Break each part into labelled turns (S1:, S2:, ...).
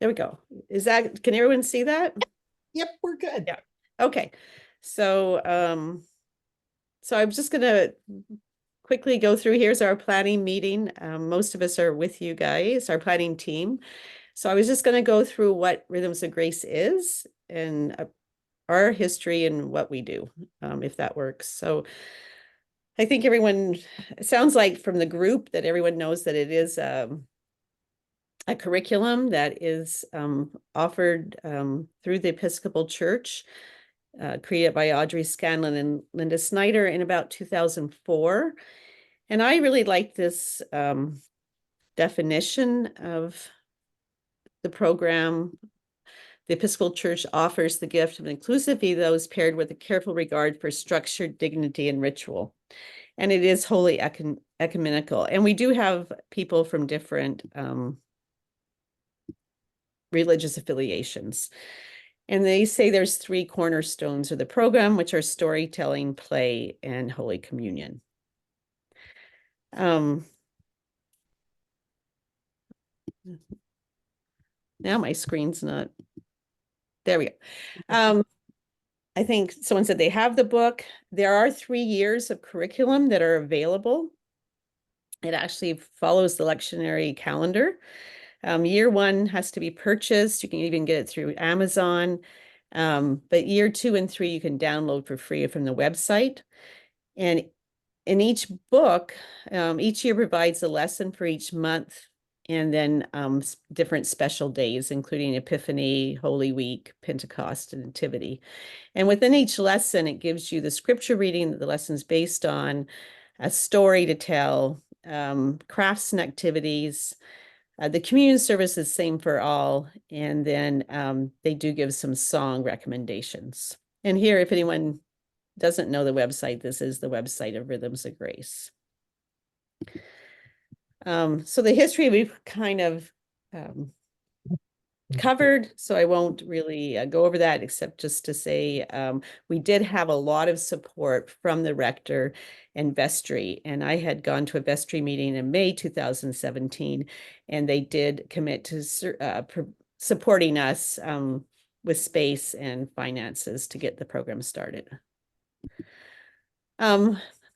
S1: There we go. Can everyone see that?
S2: Yep, we're good.
S1: Yeah. Okay. So, I'm just gonna quickly go through. Here's our planning meeting. Most of us are with you guys, our planning team. So I was just gonna go through what Rhythms of Grace is and our history and what we do, if that works. So I think it sounds like from the group that everyone knows that it is a curriculum that is offered through the Episcopal Church, created by Audrey, Scanlan, and Linda Snyder in about 2004. And I really like this definition of the program. The Episcopal Church offers the gift of inclusivity to those paired with a careful regard for structure, dignity, and ritual. And it is wholly ecumenical. And we do have people from different religious affiliations. And they say there's three cornerstones of the program, which are storytelling, play, and Holy Communion. Now my screen's not, there we go. I think someone said they have the book. There are 3 years of curriculum that are available. It actually follows the lectionary calendar. Year 1 has to be purchased. You can even get it through Amazon. But year 2 and 3, you can download for free from the website. And in each book, each year provides a lesson for each month, and then different special days, including Epiphany, Holy Week, Pentecost, and Nativity. And within each lesson, it gives you the scripture reading that the lesson's based on, a story to tell, crafts and activities. The communion service is same for all, and then they do give some song recommendations. And here, if anyone doesn't know the website, this is the website of Rhythms of Grace. So the history we've kind of covered, so I won't really go over that, except just to say we did have a lot of support from the rector and vestry, and I had gone to a vestry meeting in May 2017, and they did commit to supporting us with space and finances to get the program started.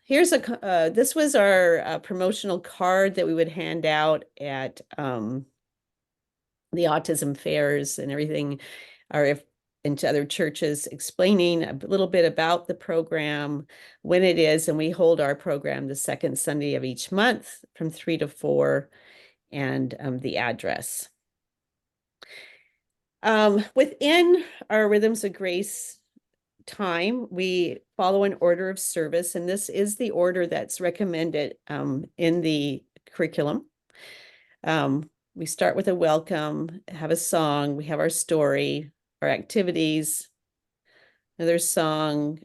S1: Here's this was our promotional card that we would hand out at the autism fairs and everything, or if into other churches, explaining a little bit about the program, when it is, and we hold our program the second Sunday of each month from 3 to 4, and the address. Within our Rhythms of Grace time, we follow an order of service, and this is the order that's recommended in the curriculum. We start with a welcome, have a song, we have our story, our activities, another song,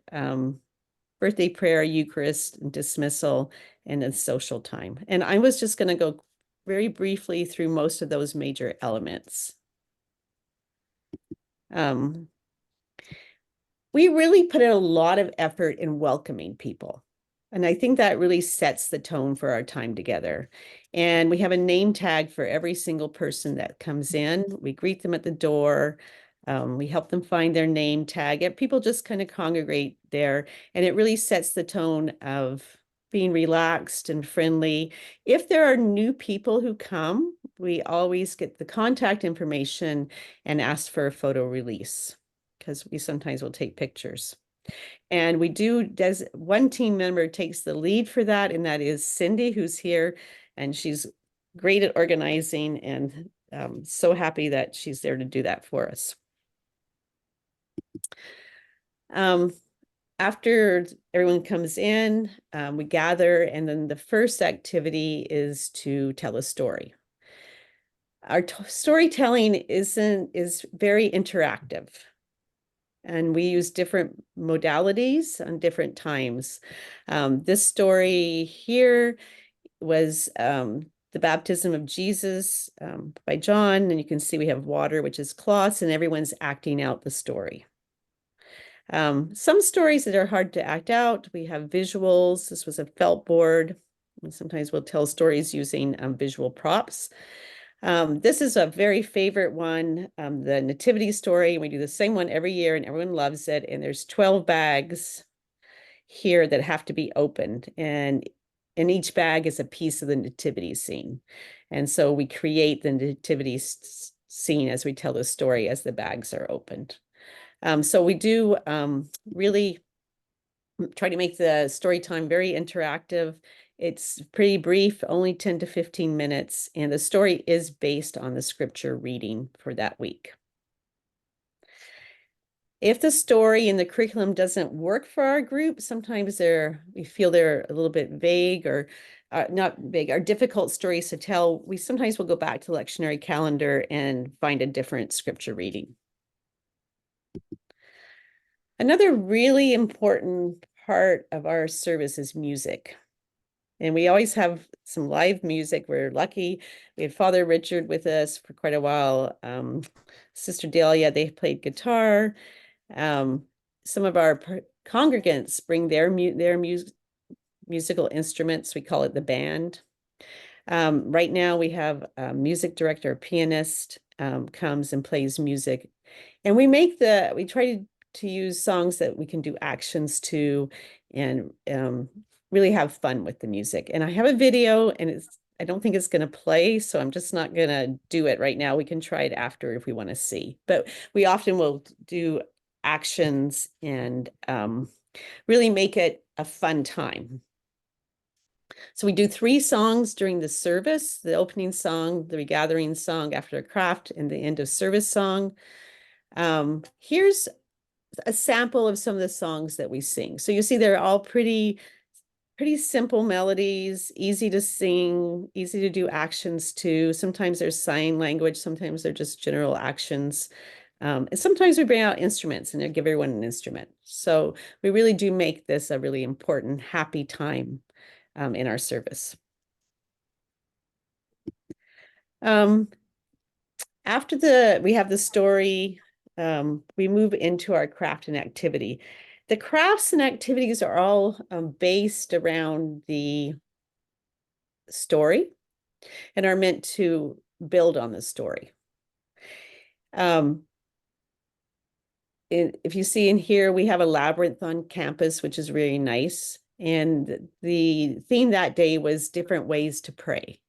S1: birthday prayer, Eucharist, and dismissal, and then social time. And I was just going to go very briefly through most of those major elements. We really put in a lot of effort in welcoming people. And I think that really sets the tone for our time together. And we have a name tag for every single person that comes in. We greet them at the door. We help them find their name tag. People just kind of congregate there. And it really sets the tone of being relaxed and friendly. If there are new people who come, we always get the contact information and ask for a photo release, because we sometimes will take pictures. And we do, one team member takes the lead for that, and that is Cindy, who's here, and she's great at organizing, and so happy that she's there to do that for us. After everyone comes in, we gather, and then the first activity is to tell a story. Our storytelling is very interactive, and we use different modalities on different times. This story here was the baptism of Jesus by John, and you can see we have water, which is cloths, and everyone's acting out the story. Some stories that are hard to act out, we have visuals. This was a felt board. And sometimes we'll tell stories using visual props. This is a very favorite one, the nativity story. We do the same one every year and everyone loves it. And there's 12 bags here that have to be opened. And in each bag is a piece of the nativity scene. And so we create the nativity scene as we tell the story as the bags are opened. So we do really try to make the story time very interactive. It's pretty brief, only 10 to 15 minutes, and the story is based on the scripture reading for that week. If the story in the curriculum doesn't work for our group, sometimes we feel they're a little bit vague or not vague, are difficult stories to tell. We sometimes will go back to the lectionary calendar and find a different scripture reading. Another really important part of our service is music. And we always have some live music. We're lucky. We had Father Richard with us for quite a while. Sister Delia, they played guitar. Some of our congregants bring their musical instruments. We call it the band. Right now we have a music director, a pianist, comes and plays music. And we try to use songs that we can do actions to and really have fun with the music. And I have a video and I don't think it's going to play, so I'm just not going to do it right now. We can try it after if we want to see. But we often will do actions and really make it a fun time. So we do 3 songs during the service, the opening song, the regathering song after a craft, and the end of service song. Here's a sample of some of the songs that we sing. So you see they're all pretty simple melodies, easy to sing, easy to do actions to. Sometimes there's sign language, sometimes they're just general actions. And sometimes we bring out instruments and give everyone an instrument. So we really do make this a really important, happy time in our service. After we have the story, we move into our craft and activity. The crafts and activities are all based around the story and are meant to build on the story. If you see in here, we have a labyrinth on campus, which is really nice. And the theme that day was different ways to pray.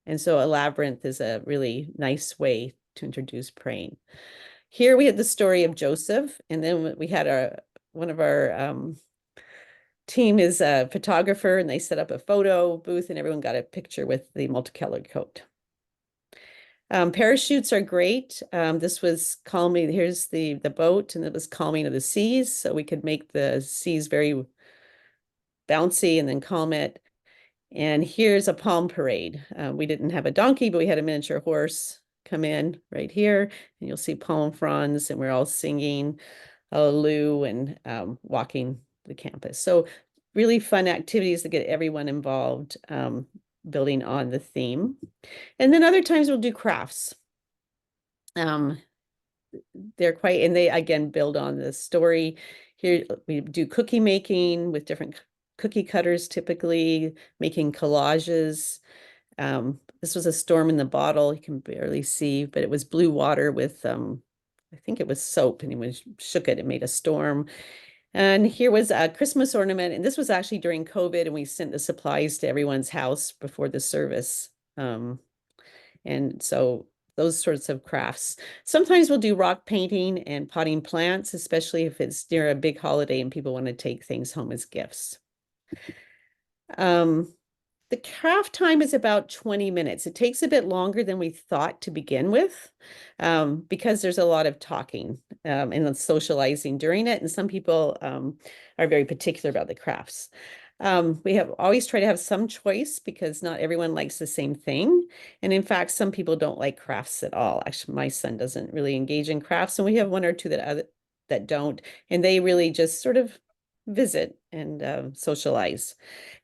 S1: And so a labyrinth is a really nice way to introduce praying. Here we had the story of Joseph, and then we had one of our team is a photographer, and they set up a photo booth, and everyone got a picture with the multicolored coat. Parachutes are great. This was calming. Here's the boat, and it was calming of the seas, so we could make the seas very bouncy and then calm it. And here's a palm parade. We didn't have a donkey, but we had a miniature horse come in right here, and you'll see palm fronds, and we're all singing Hallelujah and walking the campus. So really fun activities to get everyone involved, building on the theme. And then other times we'll do crafts. And they again build on the story. Here we do cookie making with different cookie cutters, typically making collages. This was a storm in the bottle. You can barely see, but it was blue water with, I think it was soap, and he shook it and made a storm. And here was a Christmas ornament. And this was actually during COVID, and we sent the supplies to everyone's house before the service. And so those sorts of crafts. Sometimes we'll do rock painting and potting plants, especially if it's near a big holiday and people want to take things home as gifts. The craft time is about 20 minutes. It takes a bit longer than we thought to begin with, because there's a lot of talking and socializing during it. And some people are very particular about the crafts. We have always try to have some choice because not everyone likes the same thing. And in fact, some people don't like crafts at all. Actually, my son doesn't really engage in crafts, and we have one or two that don't, and they really just sort of visit and socialize.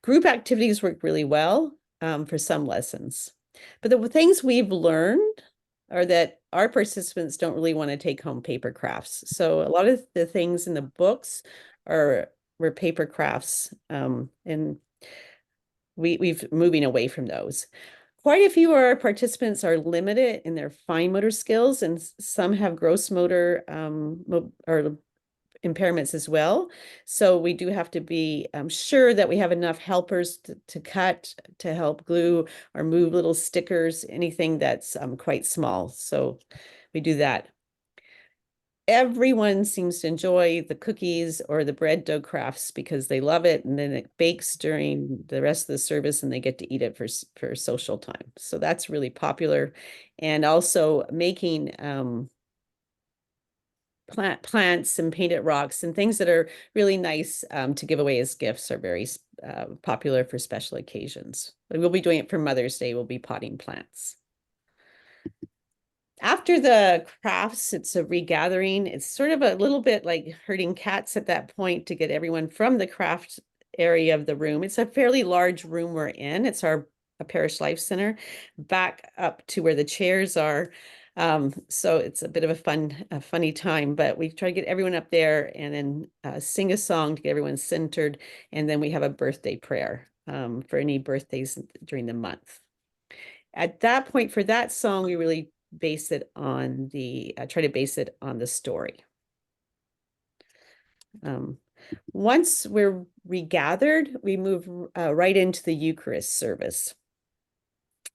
S1: Group activities work really well for some lessons. But the things we've learned are that our participants don't really want to take home paper crafts. So a lot of the things in the books were paper crafts, and we've moving away from those. Quite a few of our participants are limited in their fine motor skills, and some have gross motor or impairments as well. So we do have to be sure that we have enough helpers to cut, to help glue or move little stickers, anything that's quite small. So we do that. Everyone seems to enjoy the cookies or the bread dough crafts because they love it, and then it bakes during the rest of the service and they get to eat it for social time. So that's really popular. And also making plants and painted rocks and things that are really nice to give away as gifts are very popular for special occasions. We'll be doing it for Mother's Day. We'll be potting plants. After the crafts, it's a regathering. It's sort of a little bit like herding cats at that point to get everyone from the craft area of the room. It's a fairly large room we're in. It's our parish life center, back up to where the chairs are. So it's a bit of a funny time, but we try to get everyone up there and then sing a song to get everyone centered. And then we have a birthday prayer for any birthdays during the month. At that point, for that song, we really base it on try to base it on the story. Once we're regathered, we move right into the Eucharist service.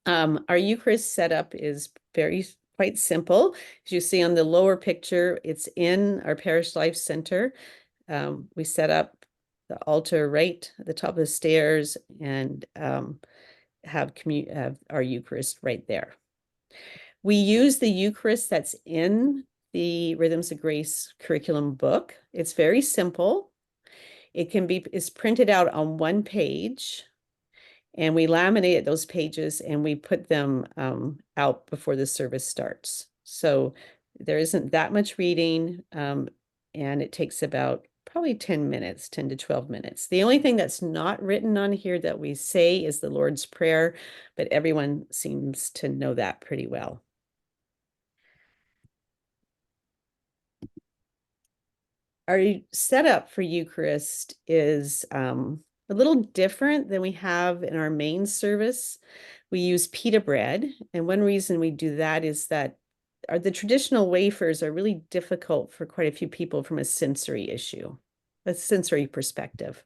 S1: Our Eucharist setup is quite simple. As you see on the lower picture, it's in our Parish Life Center. We set up the altar right at the top of the stairs and have our Eucharist right there. We use the Eucharist that's in the Rhythms of Grace curriculum book. It's very simple. It's printed out on one page, and we laminate those pages and we put them out before the service starts. So there isn't that much reading, and it takes about probably 10 minutes, 10 to 12 minutes. The only thing that's not written on here that we say is the Lord's Prayer, but everyone seems to know that pretty well. Our setup for Eucharist is a little different than we have in our main service. We use pita bread, and one reason we do that is that the traditional wafers are really difficult for quite a few people from a sensory perspective,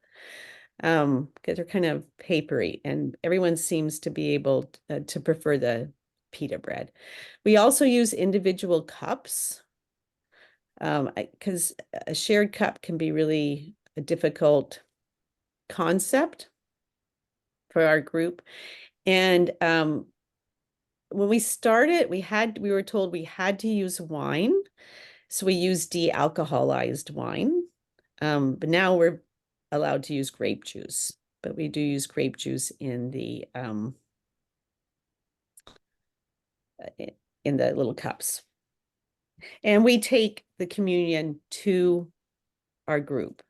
S1: because they're kind of papery, and everyone seems to be able to prefer the pita bread. We also use individual cups, because a shared cup can be really a difficult concept for our group. And when we started, we were told we had to use wine. So we use de-alcoholized wine. But now we're allowed to use grape juice. But we do use grape juice in the little cups. And we take the communion to our group.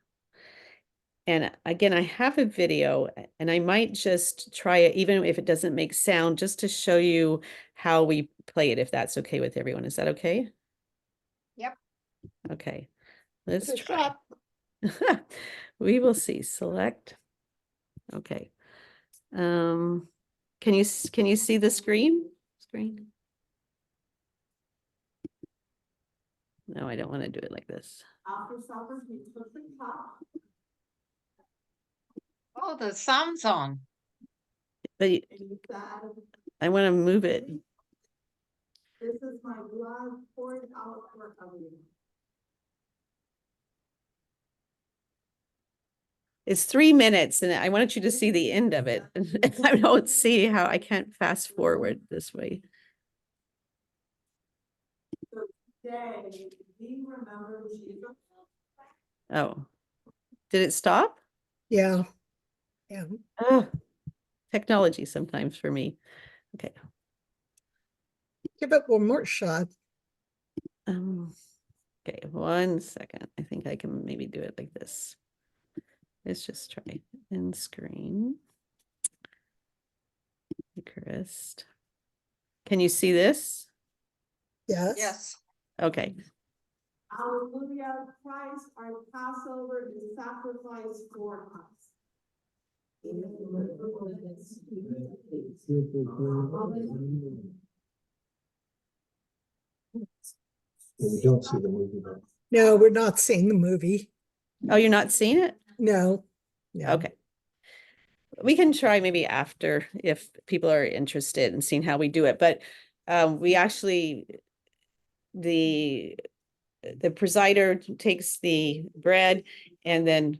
S1: And again, I have a video, and I might just try it, even if it doesn't make sound, just to show you how we play it, if that's okay with everyone. Is that okay?
S2: Yep.
S1: Okay, let's try. We will see. Select. Okay. Can you see the screen? No, I don't want to do it like this.
S2: Oh, the sound's on.
S1: But I want to move it.
S3: This is my blood poured out for you.
S1: It's 3 minutes, and I wanted you to see the end of it. I don't see how I can't fast forward this way.
S3: So today, we remember Jesus.
S1: Oh, did it stop?
S3: Yeah.
S1: Oh, technology sometimes for me. Okay.
S3: Give it one more shot.
S1: Okay, 1 second. I think I can maybe do it like this. Let's just try end screen. Eucharist. Can you see this?
S3: Yes.
S2: Yes.
S1: Okay.
S3: Hallelujah, Christ, our Passover is sacrificed for us.
S4: We don't see the movie though.
S5: No, we're not seeing the movie.
S1: Oh, you're not seeing it?
S5: No. No.
S1: Okay. We can try maybe after if people are interested in seeing how we do it, but we actually, the presider takes the bread and then,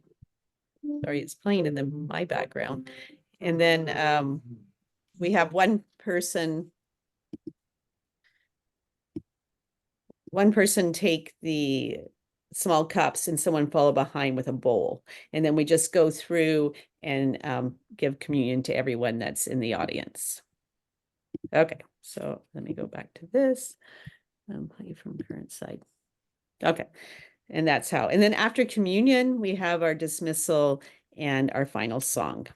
S1: sorry, it's playing in my background. And then we have one person take the small cups and someone follow behind with a bowl. And then we just go through and give communion to everyone that's in the audience. Okay, so let me go back to this. Play from current side. Okay, and that's how. And then after communion, we have our dismissal and our final song.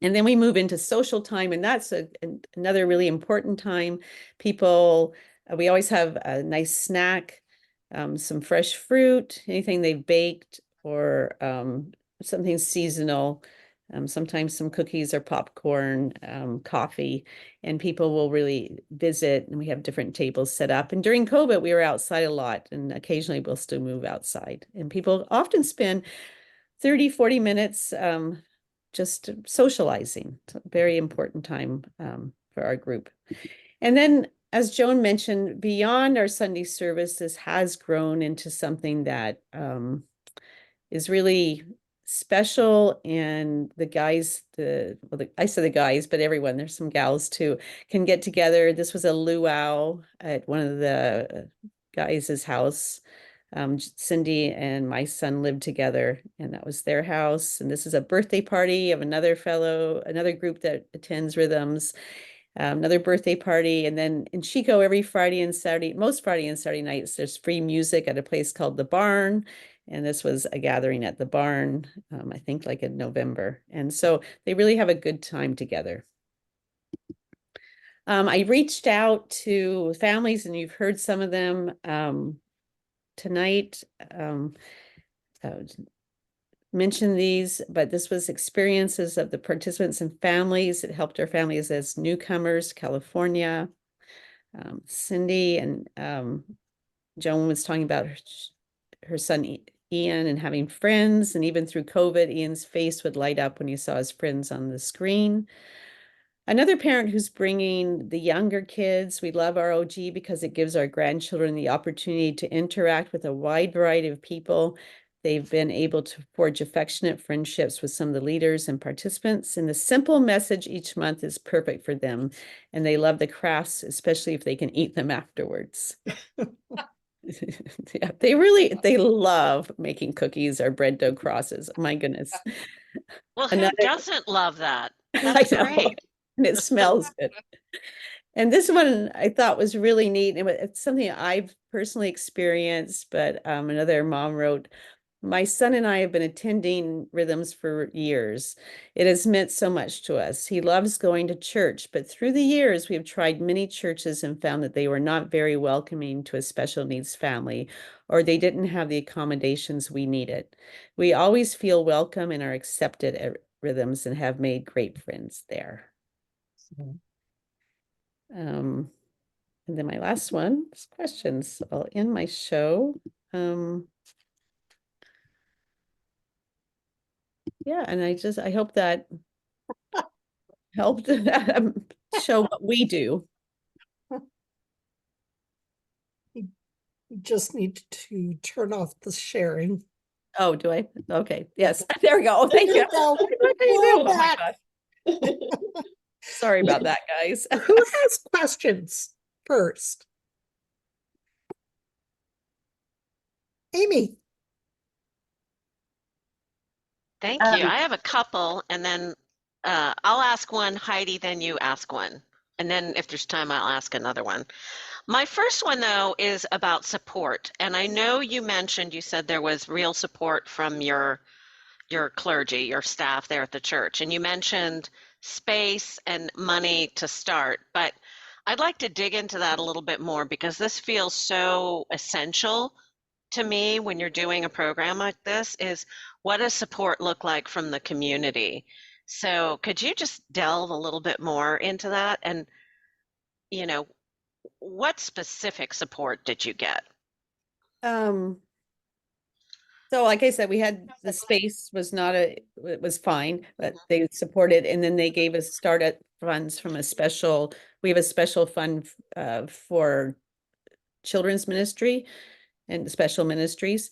S1: And then we move into social time, and that's another really important time. People, we always have a nice snack, some fresh fruit, anything they've baked, or something seasonal, sometimes some cookies or popcorn, coffee, and people will really visit, and we have different tables set up. And during COVID, we were outside a lot, and occasionally we'll still move outside. And people often spend 30, 40 minutes just socializing. It's a very important time for our group. And then, as Joan mentioned, beyond our Sunday service, this has grown into something that is really special. And the guys, I say the guys, but everyone, there's some gals too, can get together. This was a luau at one of the guys' house. Cindy and my son lived together, and that was their house. And this is a birthday party of another group that attends Rhythms, another birthday party. And then in Chico, every Friday and Saturday, most Friday and Saturday nights, there's free music at a place called The Barn. And this was a gathering at The Barn, I think like in November. And so they really have a good time together. I reached out to families, and you've heard some of them tonight. Mention these, but this was experiences of the participants and families. It helped our families as newcomers, California. Cindy and Joan was talking about her son Ian and having friends, and even through COVID, Ian's face would light up when he saw his friends on the screen. Another parent who's bringing the younger kids. We love our OG because it gives our grandchildren the opportunity to interact with a wide variety of people. They've been able to forge affectionate friendships with some of the leaders and participants. And the simple message each month is perfect for them. And they love the crafts, especially if they can eat them afterwards. Yeah, they love making cookies or bread dough crosses. My goodness.
S6: Well, who doesn't love that? That's great.
S1: And it smells good. And this one I thought was really neat. It's something I've personally experienced, but another mom wrote, "My son and I have been attending Rhythms for years. It has meant so much to us. He loves going to church, but through the years, we have tried many churches and found that they were not very welcoming to a special needs family, or they didn't have the accommodations we needed. We always feel welcome and are accepted at Rhythms and have made great friends there." And then my last one is questions. I'll end my show. Yeah, and I hope that helped show what we do.
S5: You just need to turn off the sharing.
S1: Oh, do I? Okay. Yes. There we go. Oh, thank you.
S5: Go.
S1: Oh my gosh. Sorry about that, guys.
S5: Who has questions first? Amy.
S6: Thank you. I have a couple, and then I'll ask one, Heidi, then you ask one. And then if there's time, I'll ask another one. My first one, though, is about support. And I know you said there was real support from your clergy, your staff there at the church. And you mentioned space and money to start. But I'd like to dig into that a little bit more, because this feels so essential to me when you're doing a program like this, is what does support look like from the community? So could you just delve a little bit more into that? And, what specific support did you get?
S1: So like I said, we had the space was not it was fine, but they supported, and then they gave us startup funds from we have a special fund for children's ministry and special ministries.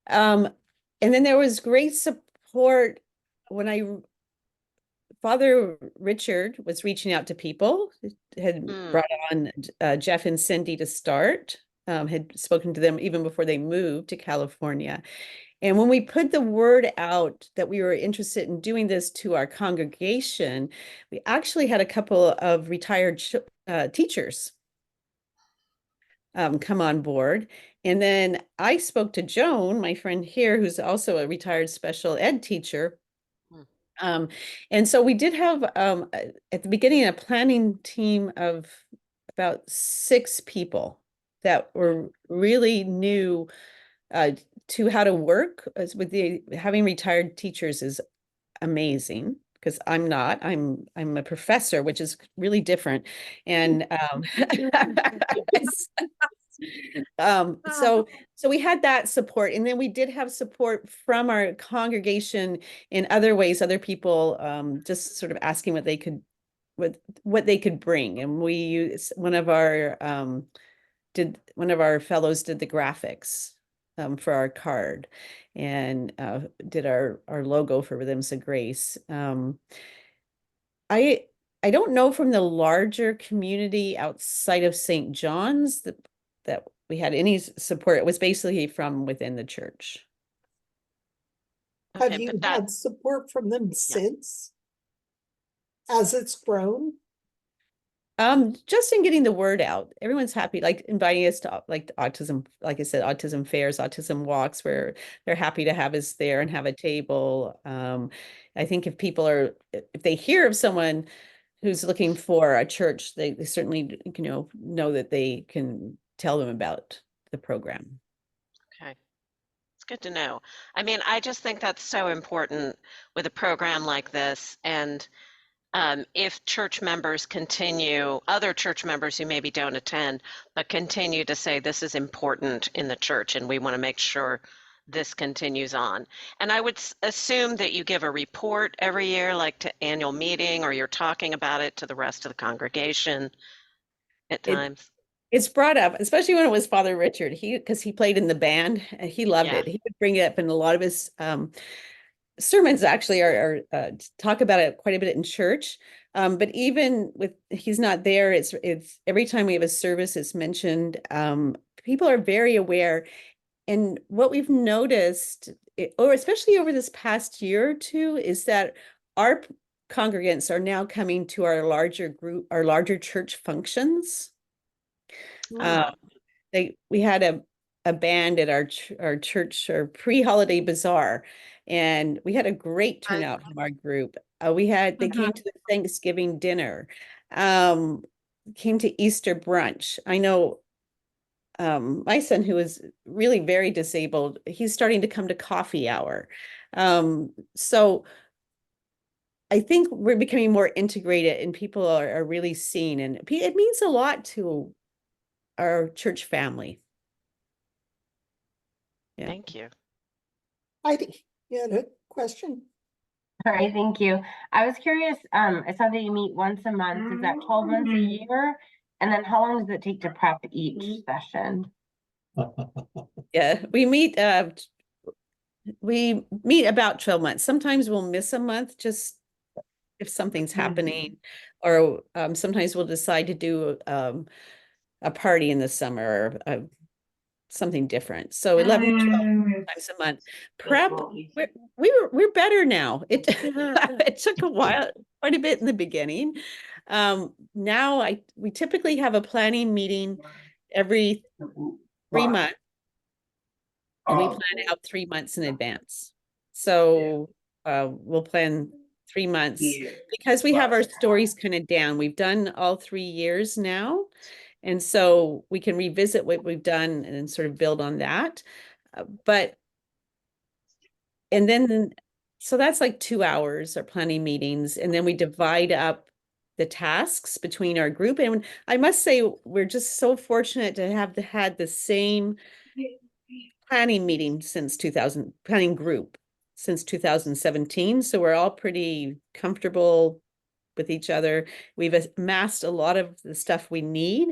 S1: And then there was great support when Father Richard was reaching out to people, had brought on Jeff and Cindy to start, had spoken to them even before they moved to California. And when we put the word out that we were interested in doing this to our congregation, we actually had a couple of retired teachers come on board. And then I spoke to Joan, my friend here, who's also a retired special ed teacher. And so we did have at the beginning a planning team of about 6 people that were really new to how to work with having retired teachers is amazing, because I'm not. I'm a professor, which is really different. And so we had that support, and then we did have support from our congregation in other ways, other people just sort of asking what they could bring. And we used one of our fellows did the graphics for our card, and did our logo for Rhythms of Grace. I don't know from the larger community outside of St. John's that we had any support. It was basically from within the church.
S5: Have
S6: Okay,
S5: you
S6: but that,
S5: had support from them since? As it's grown?
S1: Just in getting the word out. Everyone's happy, like inviting us to like autism, like I said, autism fairs, autism walks, where they're happy to have us there and have a table. I think if they hear of someone who's looking for a church, they certainly, know that they can tell them about the program.
S6: okay. It's good to know. I mean, I just think that's so important with a program like this. And if church members other church members who maybe don't attend, but continue to say this is important in the church and we want to make sure this continues on. And I would assume that you give a report every year, like to annual meeting, or you're talking about it to the rest of the congregation at times.
S1: It's brought up, especially when it was Father Richard, because he played in the band, and he loved it. He would bring it up in a lot of his sermons, actually, are talk about it quite a bit in church. But even with he's not there, it's every time we have a service, it's mentioned. People are very aware. And what we've noticed, or especially over this past year or two, is that our congregants are now coming to our larger group, our larger church functions. We had a band at our church, or pre-holiday bazaar, and we had a great turnout from our group. They came to the Thanksgiving dinner, came to Easter brunch. I know my son, who is really very disabled, he's starting to come to coffee hour. So I think we're becoming more integrated, and people are really seen, and it means a lot to our church family. Yeah.
S6: Thank you.
S5: Heidi, you had a question?
S7: All right, thank you. I was curious, I saw that you meet once a month. Is that 12 months a year? And then how long does it take to prep each session?
S1: Yeah, we meet about 12 months. Sometimes we'll miss a month just if something's happening, or sometimes we'll decide to do a party in the summer, or something different. So 11, 12 times a month. Prep, we're better now. It it took a while, quite a bit in the beginning. Now we typically have a planning meeting every 3 months, and we plan out 3 months in advance. So we'll plan 3 months because we have our stories kind of down. We've done all 3 years now. And so we can revisit what we've done and sort of build on that. And then So that's like 2 hours or planning meetings, and then we divide up the tasks between our group. And I must say, we're just so fortunate to have had the same planning meeting since 2000, planning group since 2017. So we're all pretty comfortable with each other. We've amassed a lot of the stuff we need.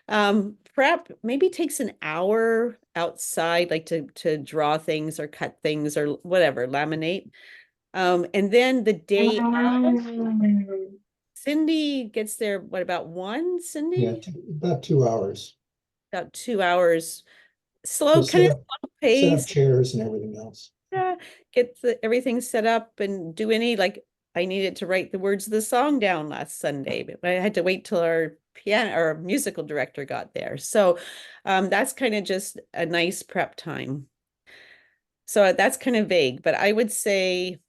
S1: Prep maybe takes an hour outside, like to draw things or cut things or whatever, laminate. And then the day of, Cindy gets there, what, about one, Cindy?
S4: Yeah, about 2 hours.
S1: About 2 hours. Slow,
S4: To
S1: kind of
S4: set up
S1: slow pace.
S4: chairs and everything else.
S1: Yeah, get everything set up and do any, like, I needed to write the words of the song down last Sunday, but I had to wait till our piano or musical director got there. So that's kind of just a nice prep time. So that's kind of vague, but I would say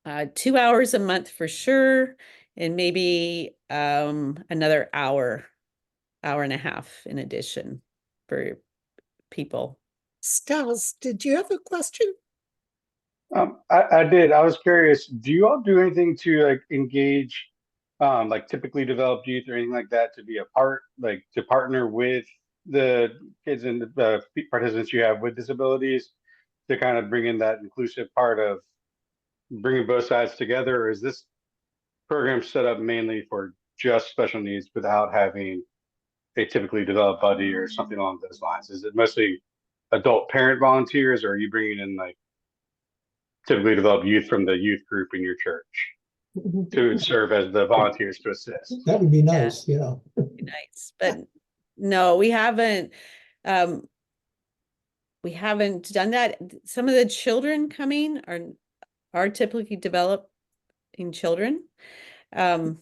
S1: 2 hours a month for sure, and maybe another hour and a half in addition for people.
S5: Stas, did you have a question?
S8: I did. I was curious, do you all do anything to like engage like typically developed youth or anything like that to be a part, like to partner with the kids and the participants you have with disabilities to kind of bring in that inclusive part of bringing both sides together? Or is this program set up mainly for just special needs without having a typically developed buddy or something along those lines? Is it mostly adult parent volunteers, or are you bringing in like typically developed youth from the youth group in your church to serve as the volunteers to assist?
S4: That would be nice, yeah.
S1: Nice, but no, we haven't done that. Some of the children coming are typically developing children. And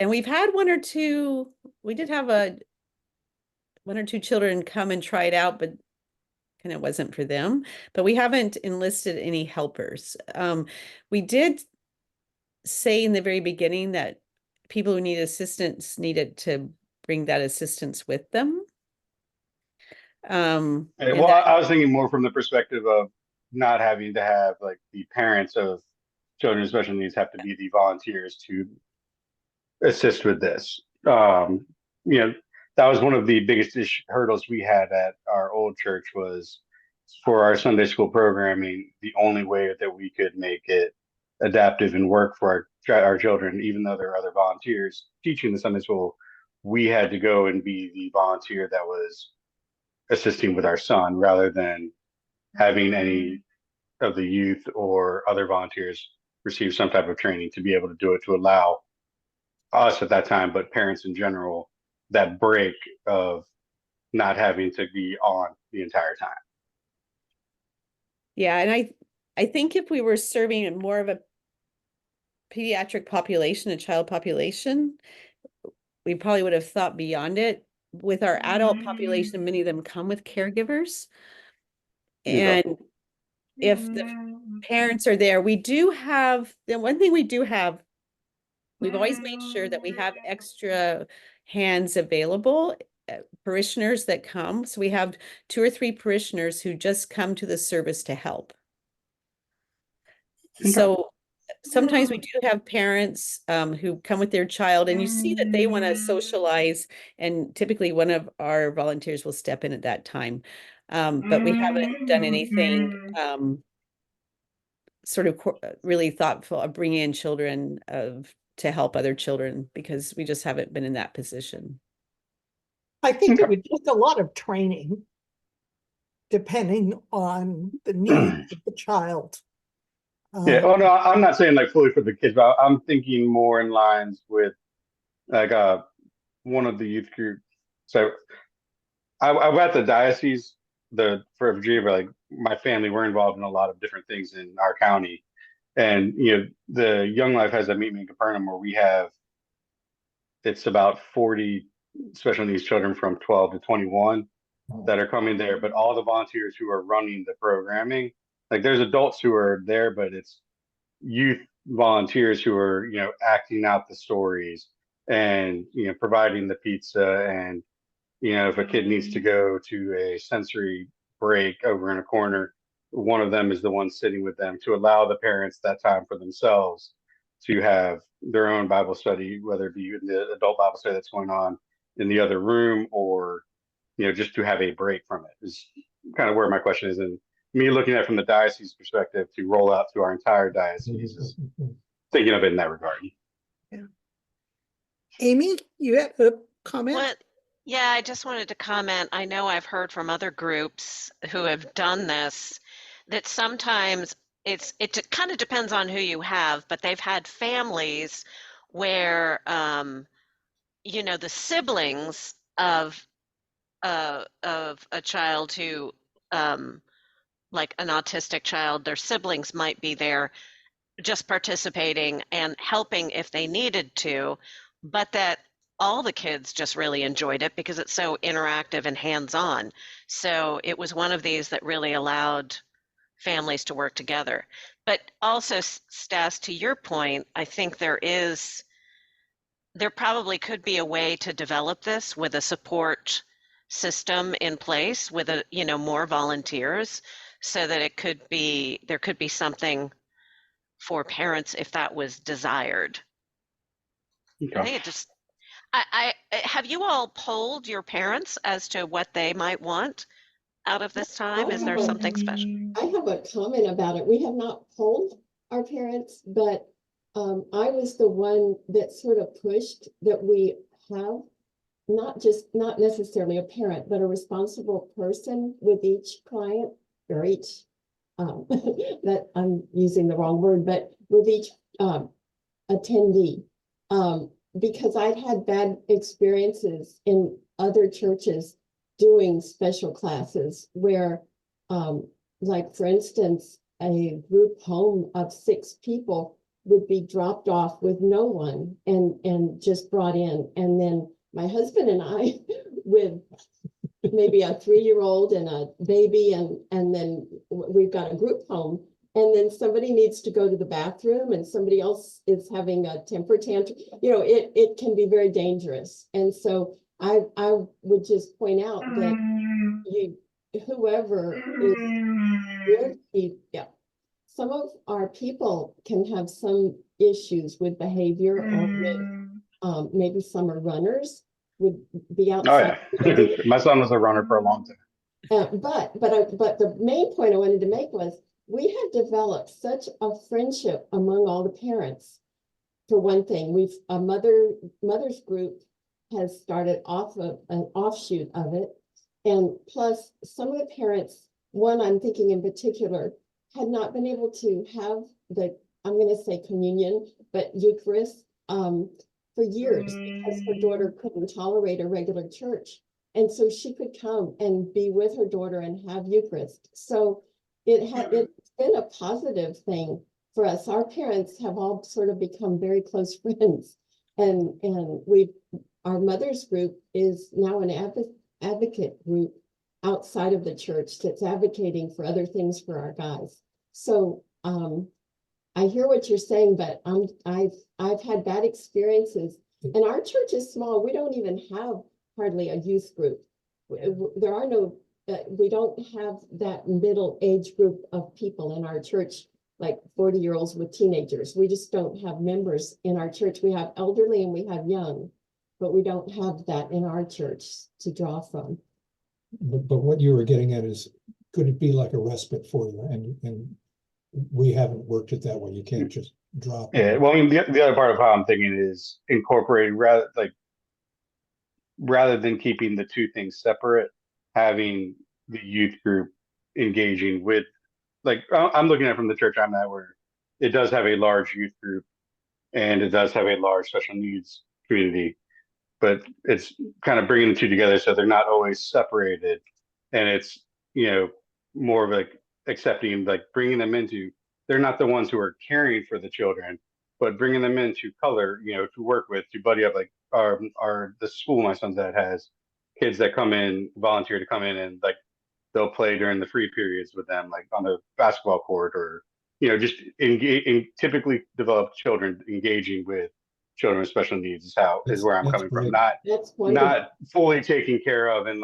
S1: we've had one or two children come and try it out, but kind of wasn't for them. But we haven't enlisted any helpers. We did say in the very beginning that people who need assistance needed to bring that assistance with them.
S8: Well, I was thinking more from the perspective of not having to have like the parents of children with special needs have to be the volunteers to assist with this. That was one of the biggest hurdles we had at our old church was for our Sunday school programming. The only way that we could make it adaptive and work for our children, even though there are other volunteers teaching the Sunday school, we had to go and be the volunteer that was assisting with our son rather than having any of the youth or other volunteers receive some type of training to be able to do it, to allow us at that time, but parents in general, that break of not having to be on the entire time.
S1: Yeah, and I think if we were serving more of a pediatric population, a child population, we probably would have thought beyond it. With our adult population, many of them come with caregivers. And if the parents are there, we do have, the one thing we do have, we've always made sure that we have extra hands available, parishioners that come. So we have 2 or 3 parishioners who just come to the service to help. So sometimes we do have parents who come with their child, and you see that they want to socialize, and typically one of our volunteers will step in at that time. But we haven't done anything sort of really thoughtful of bringing in children to help other children, because we just haven't been in that position.
S5: I think it would take a lot of training depending on the needs of the child.
S8: Yeah. Oh no, I'm not saying like fully for the kids, but I'm thinking more in lines with like one of the youth group. So I'm at the diocese for Virginia, but like my family, we're involved in a lot of different things in our county. And the Young Life has a meet me in Capernaum where it's about 40 special needs children from 12 to 21 that are coming there, but all the volunteers who are running the programming, like there's adults who are there, but it's youth volunteers who are, acting out the stories and, providing the pizza. And, if a kid needs to go to a sensory break over in a corner, one of them is the one sitting with them, to allow the parents that time for themselves to have their own Bible study, whether it be the adult Bible study that's going on in the other room, or just to have a break from it, is kind of where my question is. And me looking at it from the diocese perspective to roll out to our entire diocese is thinking of it in that regard.
S5: Amy, you had a comment?
S6: What? Yeah, I just wanted to comment. I know I've heard from other groups who have done this, that sometimes it kind of depends on who you have, but they've had families where, the siblings of a child who, like an autistic child, their siblings might be there just participating and helping if they needed to, but that all the kids just really enjoyed it because it's so interactive and hands-on. So it was one of these that really allowed families to work together. But also, Stas, to your point, I think there probably could be a way to develop this with a support system in place with more volunteers, so that there could be something for parents if that was desired.
S8: Okay.
S6: I think it just, I have you all polled your parents as to what they might want out of this time? Is there something special?
S3: I have a comment about it. We have not polled our parents, but I was the one that sort of pushed that we have not necessarily a parent, but a responsible person with each client, or each, that I'm using the wrong word, but with each attendee. Because I'd had bad experiences in other churches doing special classes where, like for instance, a group home of 6 people would be dropped off with no one and just brought in. And then my husband and I, with maybe a 3-year-old and a baby, and then we've got a group home, and then somebody needs to go to the bathroom and somebody else is having a temper tantrum. It can be very dangerous. And so I would just point out that whoever is, some of our people can have some issues with behavior, or with maybe some are runners, would be outside.
S8: Oh yeah, my son was a runner for a long time.
S3: But the main point I wanted to make was, we had developed such a friendship among all the parents. For one thing, a mother's group has started off of an offshoot of it. And plus some of the parents, one I'm thinking in particular, had not been able to have I'm going to say communion, but Eucharist for years, because her daughter couldn't tolerate a regular church. And so she could come and be with her daughter and have Eucharist. So it's been a positive thing for us. Our parents have all sort of become very close friends. And our mother's group is now an advocate group outside of the church that's advocating for other things for our guys. So I hear what you're saying, but I've had bad experiences, and our church is small. We don't even have hardly a youth group. There are no, we don't have that middle age group of people in our church, like 40-year-olds with teenagers. We just don't have members in our church. We have elderly and we have young, but we don't have that in our church to draw from.
S4: But what you were getting at is, could it be like a respite for you? And we haven't worked it that way. You can't just drop.
S8: Yeah, well, I mean, the other part of how I'm thinking is incorporating, rather than keeping the two things separate, having the youth group engaging with, I'm looking at it from the church I'm at, where it does have a large youth group and it does have a large special needs community, but it's kind of bringing the two together so they're not always separated. And it's, more of accepting, bringing them into, they're not the ones who are caring for the children, but bringing them into color, to work with, to buddy up. The school my son's at has kids that come in, volunteer to come in, and they'll play during the free periods with them, on the basketball court, or just typically developed children engaging with children with special needs is where I'm coming from. Not fully taken care of, and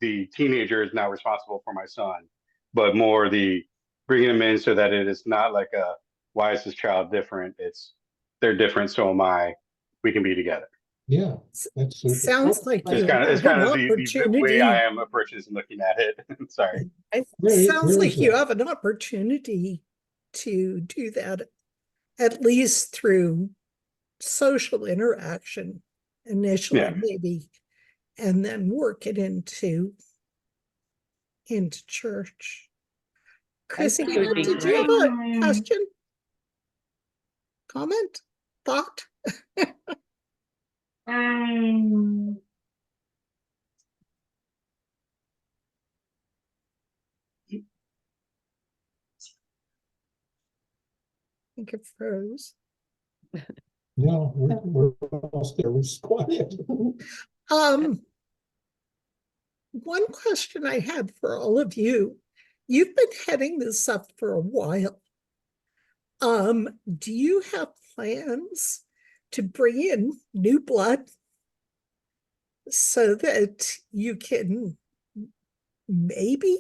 S8: the teenager is now responsible for my son, but more the bringing them in so that it is not like a, why is this child different? It's, they're different, so am I. We can be together.
S4: Yeah, that's super.
S5: Sounds like
S8: It's
S5: you
S8: kind of, it's
S5: have
S8: kind
S5: an
S8: of the way
S5: opportunity.
S8: I am approaching this and looking at it. Sorry.
S5: Sounds
S4: Where
S5: like
S4: is
S5: you
S4: that?
S5: have an opportunity to do that, at least through social interaction initially,
S8: Yeah.
S5: maybe, and then work it into church.
S1: think it would
S5: Christina,
S1: be
S5: did you have
S1: great.
S5: a question? Comment? Thought? I think it froze.
S4: No, we're almost there. We're just quiet.
S5: One question I had for all of you, you've been heading this up for a while. Do you have plans to bring in new blood so that you can maybe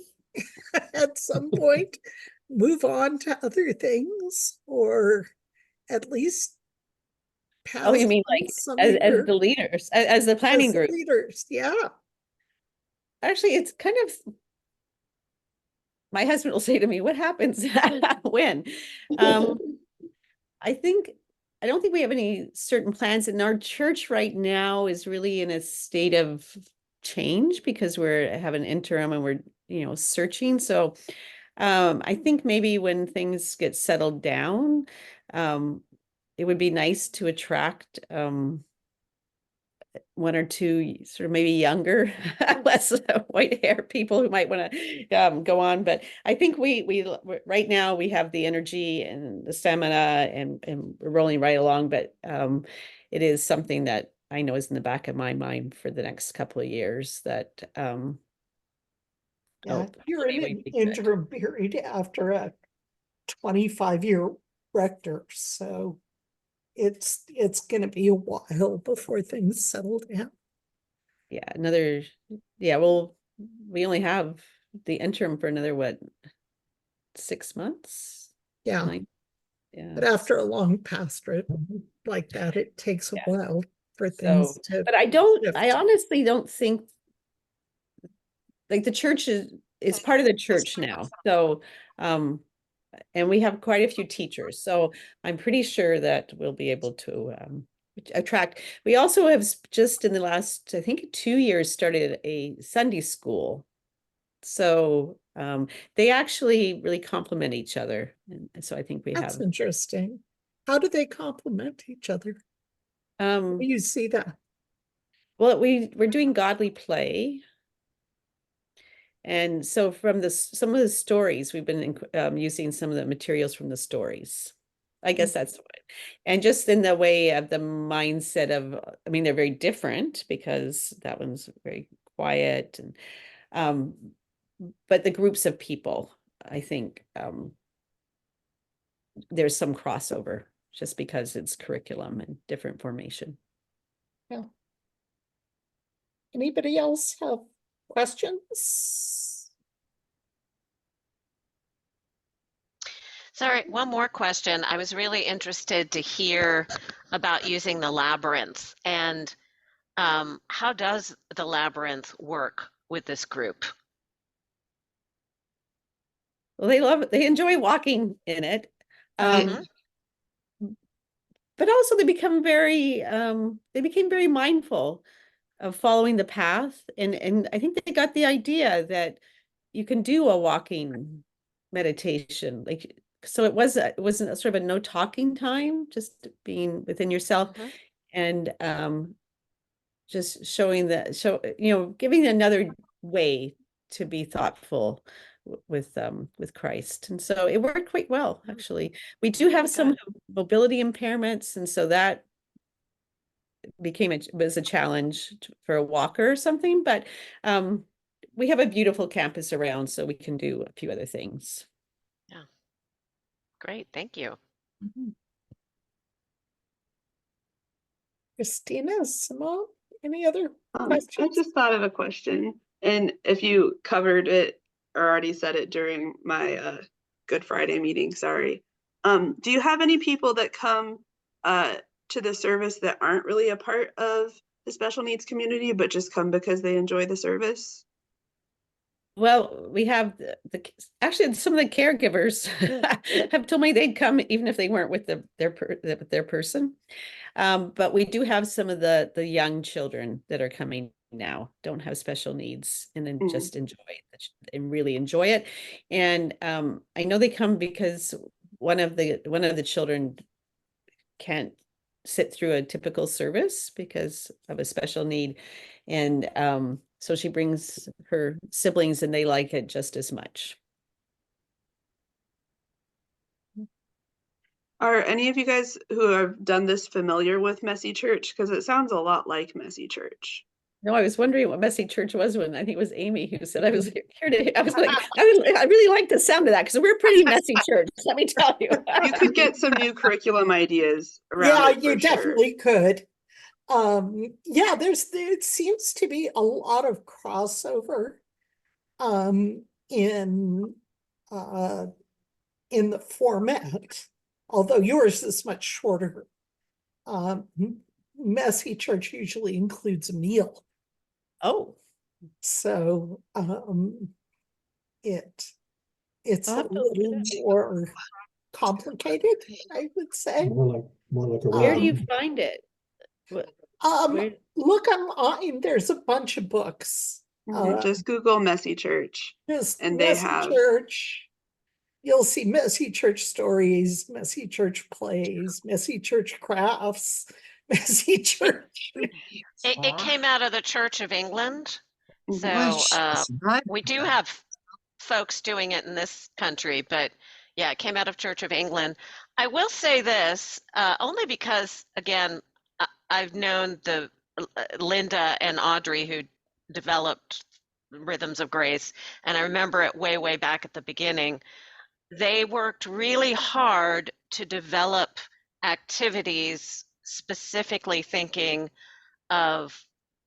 S5: at some point move on to other things, or at least pass
S1: Oh, you mean
S5: on
S1: like
S5: some
S1: as,
S5: of
S1: as
S5: your-
S1: the leaders, as the planning
S5: as
S1: group?
S5: leaders? Yeah.
S1: Actually, it's kind of, my husband will say to me, what happens when? I don't think we have any certain plans, and our church right now is really in a state of change because we're have an interim and we're, searching. So I think maybe when things get settled down, it would be nice to attract one or two sort of maybe younger, less white hair people who might want to go on. But I think we right now we have the energy and the stamina, and we're rolling right along. But it is something that I know is in the back of my mind for the next couple of years that
S5: Yeah, you're in
S1: hopefully
S5: an
S1: we get.
S5: interim period after a 25-year rector, so it's going to be a while before things settle down.
S1: Yeah, well, we only have the interim for another 6 months?
S5: Yeah,
S1: Yeah.
S5: but after a long pastorate like that, it takes a
S1: Yeah.
S5: while for
S1: So,
S5: things to.
S1: but I
S5: shift.
S1: honestly don't think like the church is part of the church now. So, and we have quite a few teachers. So I'm pretty sure that we'll be able to attract. We also have just in the last, I think 2 years, started a Sunday school. So they actually really complement each other. And so I think we
S5: That's
S1: have.
S5: interesting. How do they complement each other? Do you see that?
S1: Well, we're doing godly play. And so from some of the stories, we've been using some of the materials from the stories. I guess that's what. And just in the way of the mindset of, I mean, they're very different because that one's very quiet, and but the groups of people, I think there's some crossover just because it's curriculum and different formation.
S5: Yeah. Anybody else have questions?
S6: Sorry, one more question. I was really interested to hear about using the labyrinth, and how does the labyrinth work with this group?
S1: Well, they love it. They enjoy walking in it. But also they became very mindful of following the path. And I think they got the idea that you can do a walking meditation. Like, so it wasn't a sort of a no talking time, just being within yourself and just giving another way to be thoughtful with Christ. And so it worked quite well, actually. We do have some mobility impairments, and so that was a challenge for a walker or something, but we have a beautiful campus around, so we can do a few other things.
S6: Yeah. Great, thank you.
S5: Christina, Simone, any other
S9: I
S5: questions?
S9: just thought of a question, and if you covered it or already said it during my Good Friday meeting, sorry. Do you have any people that come to the service that aren't really a part of the special needs community, but just come because they enjoy the service?
S1: Well, we have actually some of the caregivers have told me they'd come even if they weren't with their person. But we do have some of the young children that are coming now, don't have special needs, and then just enjoy it and really enjoy it. And I know they come because one of the children can't sit through a typical service because of a special need, and so she brings her siblings and they like it just as much.
S9: Are any of you guys who have done this familiar with Messy Church? Because it sounds a lot like Messy Church.
S1: No, I was wondering what Messy Church was when I think it was Amy who said I was here to. I was like, I really like the sound of that because we're a pretty messy church. Let me tell you.
S9: You could get some new curriculum ideas around
S5: Yeah,
S9: it
S5: you
S9: for sure.
S5: definitely could. Yeah, there seems to be a lot of crossover in the format, although yours is much shorter. Messy Church usually includes a meal.
S1: Oh,
S5: So it's
S1: I'll
S5: a
S1: have to look it
S5: little
S1: up.
S5: more complicated, I would say.
S4: More like a.
S1: Where do you
S4: reading.
S1: find it? Where-
S5: Look online, there's a bunch of books.
S9: Just Google Messy Church.
S5: Just
S9: And they
S5: Messy
S9: have-
S5: Church. You'll see Messy Church stories, Messy Church plays, Messy Church crafts, Messy Church.
S6: It came out of the Church of England. So
S2: Right.
S6: we do have folks doing it in this country, but yeah, it came out of Church of England. I will say this, only because, again, I've known the Linda and Audrey who developed Rhythms of Grace, and I remember it way back at the beginning. They worked really hard to develop activities specifically thinking of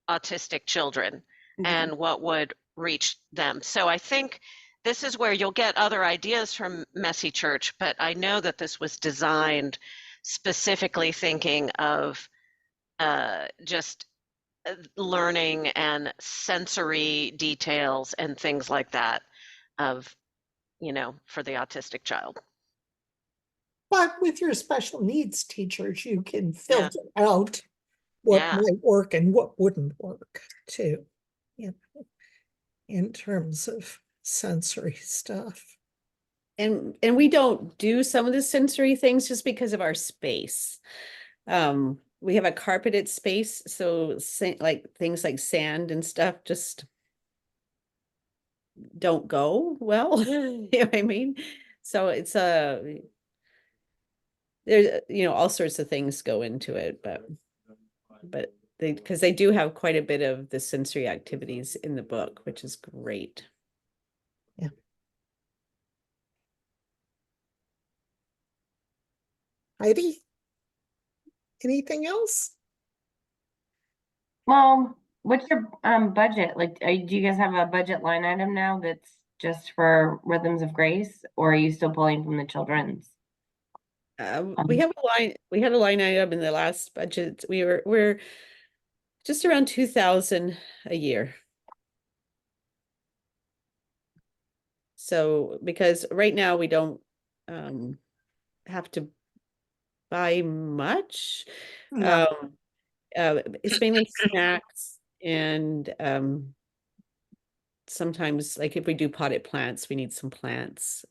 S6: autistic children and what would reach them. So I think this is where you'll get other ideas from Messy Church, but I know that this was designed specifically thinking of just learning and sensory details and things like that of, for the autistic child.
S5: But with your special needs teachers, you can filter out what
S6: Yeah.
S5: might work and what wouldn't work too, in terms of sensory stuff.
S1: And we don't do some of the sensory things just because of our space. We have a carpeted space, so like things like sand and stuff just don't go well. You know what I mean? So it's there's all sorts of things go into it, but because they do have quite a bit of the sensory activities in the book, which is great.
S5: Yeah. Heidi, anything else?
S7: Well, what's your budget? Like, do you guys have a budget line item now that's just for Rhythms of Grace, or are you still pulling from the children's?
S1: We have we had a line item in the last budget. We're just around 2,000 a year. So because right now we don't have to buy much.
S5: No.
S1: It's mainly snacks and sometimes like if we do potted plants, we need some plants,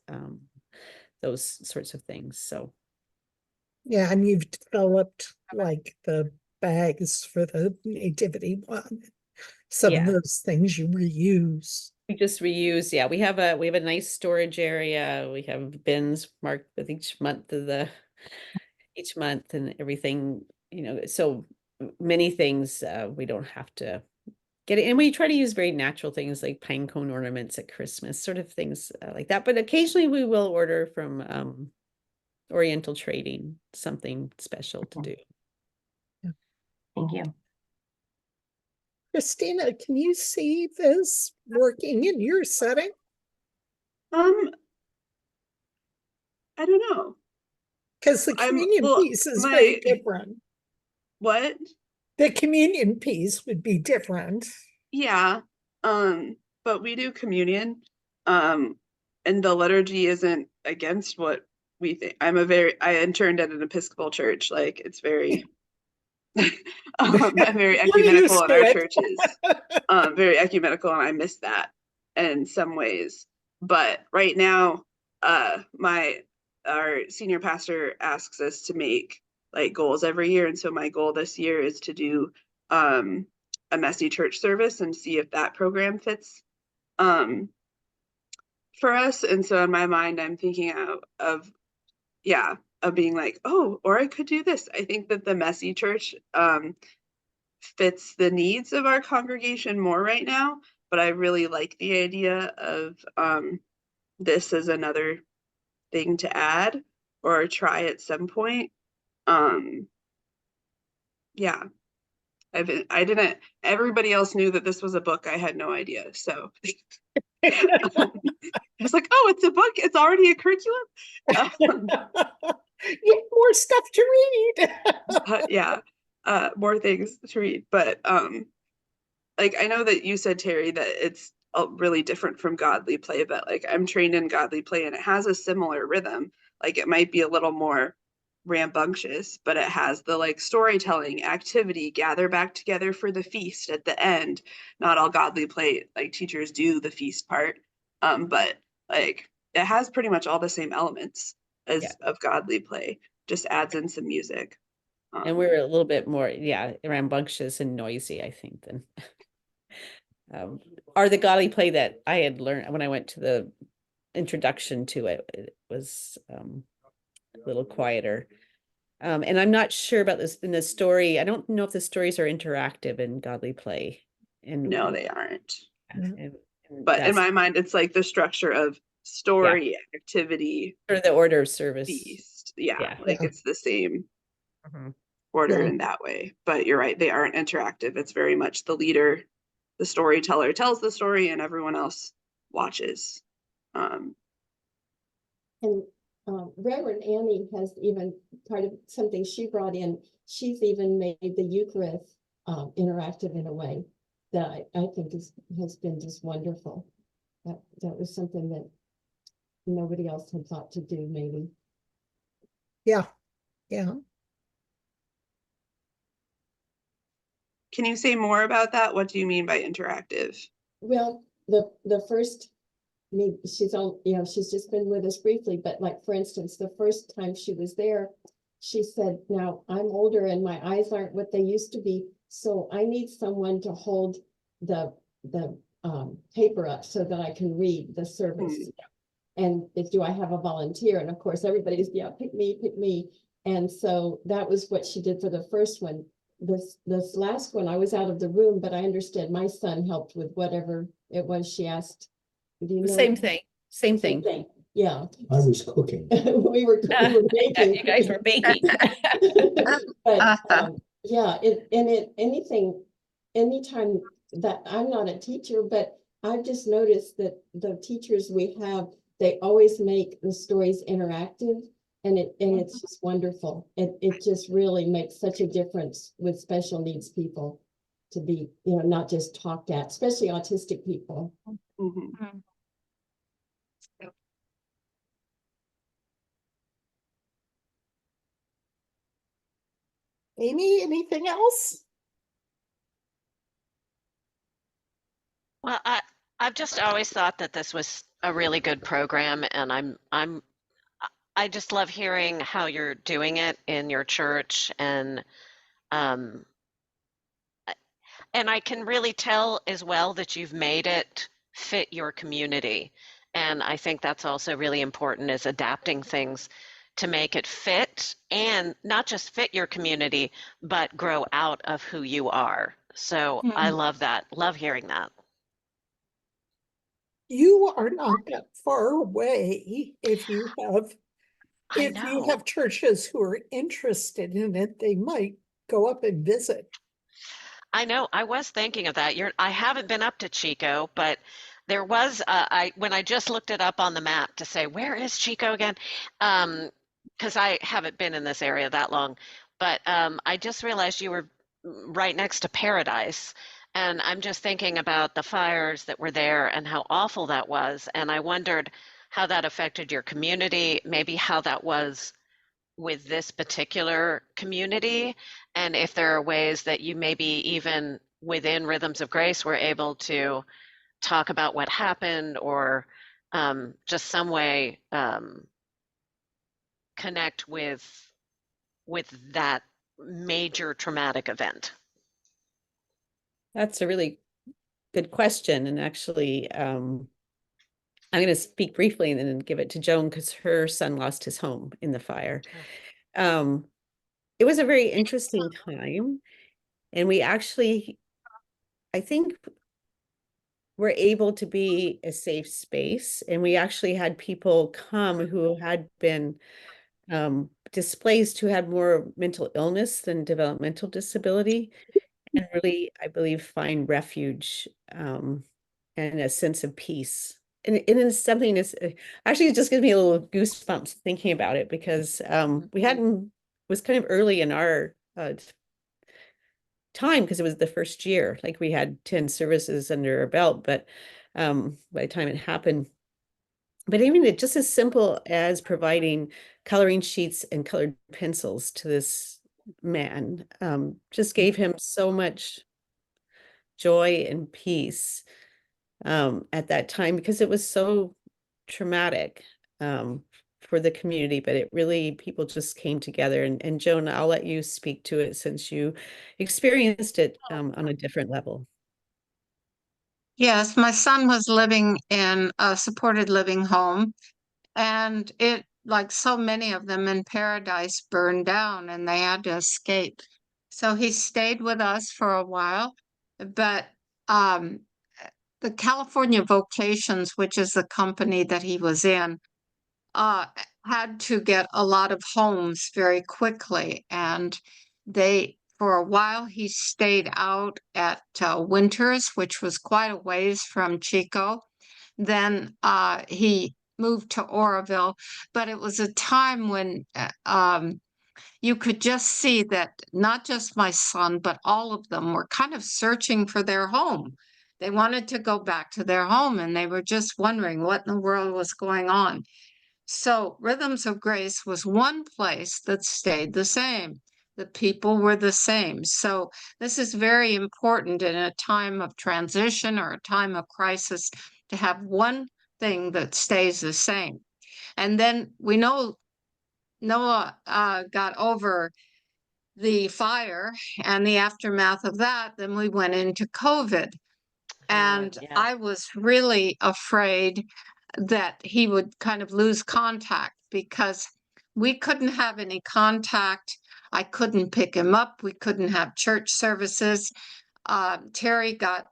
S1: those sorts of things. So
S5: Yeah, and you've developed like the bags for the nativity one. Some of those things you reuse.
S1: We just reuse. Yeah, we have a nice storage area. We have bins marked with each month and everything, so many things we don't have to get it. And we try to use very natural things like pine cone ornaments at Christmas, sort of things like that. But occasionally we will order from Oriental Trading, something special to do.
S7: Thank you.
S5: Christina, can you see this working in your setting?
S9: I don't know.
S5: Because the communion
S9: well,
S5: piece is very
S9: my-
S5: different.
S9: What?
S5: The communion piece would be different.
S9: Yeah. But we do communion. And the liturgy isn't against what we think. I interned at an Episcopal church. Like it's very I'm very ecumenical in our churches. Very ecumenical, and I miss that in some ways. But right now, our senior pastor asks us to make like goals every year, and so my goal this year is to do a messy church service and see if that program fits for us. And so in my mind, I'm thinking of being like, oh, or I could do this. I think that the messy church fits the needs of our congregation more right now, but I really like the idea of this as another thing to add or try at some point. Yeah. I didn't, everybody else knew that this was a book. I had no idea. So I was like, oh, it's a book. It's already a curriculum.
S5: You have more stuff to read.
S9: Yeah. More things to read. But like, I know that you said, Teri, that it's really different from godly play, but like I'm trained in godly play and it has a similar rhythm. Like it might be a little more rambunctious, but it has the like storytelling activity, gather back together for the feast at the end. Not all godly play like teachers do the feast part, but like it has pretty much all the same elements as of godly play, just adds in some music.
S1: And we're a little bit more, rambunctious and noisy, I think, than or the godly play that I had learned when I went to the introduction to it. It was a little quieter. And I'm not sure about this in the story. I don't know if the stories are interactive in godly play. And
S9: no, they aren't.
S1: and
S9: But in my mind, it's like the structure of story, activity,
S1: or the order of service.
S9: Feast. Like it's the same order in that way. But you're right, they aren't interactive. It's very much the leader, the storyteller tells the story and everyone else watches.
S3: And Reverend Annie has even part of something she brought in. She's even made the Eucharist interactive in a way that I think has been just wonderful. That was something that nobody else had thought to do, maybe.
S5: Yeah.
S9: Can you say more about that? What do you mean by interactive?
S3: Well, the first, she's just been with us briefly, but like, for instance, the first time she was there, she said, now I'm older and my eyes aren't what they used to be. So I need someone to hold the paper up so that I can read the service. And do I have a volunteer? And of course, everybody's, pick me. And so that was what she did for the first one. This last one, I was out of the room, but I understand my son helped with whatever it was she asked. Do you know?
S1: Same thing.
S3: Yeah.
S4: I was cooking.
S3: we were baking.
S1: You guys were baking.
S3: But anytime that I'm not a teacher, but I've just noticed that the teachers we have, they always make the stories interactive. And it's just wonderful. It just really makes such a difference with special needs people to be, not just talked at, especially autistic people.
S5: Amy, anything else?
S6: Well, I've just always thought that this was a really good program, and I just love hearing how you're doing it in your church, and I can really tell as well that you've made it fit your community. And I think that's also really important, is adapting things to make it fit, and not just fit your community, but grow out of who you are. So I love that. Love hearing that.
S5: You are not that far away. If you have churches who are interested in it, they might go up and visit.
S6: I know. I was thinking of that. I haven't been up to Chico, but there was when I just looked it up on the map to say where is Chico again, because I haven't been in this area that long, but I just realized you were right next to Paradise, and I'm just thinking about the fires that were there and how awful that was, and I wondered how that affected your community, maybe how that was with this particular community, and if there are ways that you maybe even within Rhythms of Grace were able to talk about what happened, or just some way connect with that major traumatic event.
S1: That's a really good question. And actually, I'm going to speak briefly and then give it to Joan because her son lost his home in the fire. It was a very interesting time. And we actually, I think, were able to be a safe space. And we actually had people come who had been displaced, who had more mental illness than developmental disability, and really, I believe, find refuge and a sense of peace. And it is something that's actually, it just gives me a little goosebumps thinking about it, because we hadn't, was kind of early in our time, because it was the first year, like we had 10 services under our belt, but by the time it happened, but even it just as simple as providing coloring sheets and colored pencils to this man just gave him so much joy and peace at that time, because it was so traumatic for the community, but it really, people just came together. And Joan, I'll let you speak to it since you experienced it on a different level.
S2: Yes, my son was living in a supported living home, and it, like so many of them in Paradise, burned down and they had to escape. So he stayed with us for a while, but the California Vocations, which is the company that he was in, had to get a lot of homes very quickly, and for a while he stayed out at Winters, which was quite a ways from Chico. Then he moved to Oroville, but it was a time when you could just see that not just my son, but all of them were kind of searching for their home. They wanted to go back to their home, and they were just wondering what in the world was going on. So Rhythms of Grace was one place that stayed the same. The people were the same. So this is very important in a time of transition or a time of crisis, to have one thing that stays the same. And then we know Noah got over the fire and the aftermath of that. Then we went into COVID. And
S6: Yeah.
S2: I was really afraid that he would kind of lose contact, because we couldn't have any contact. I couldn't pick him up. We couldn't have church services. Teri got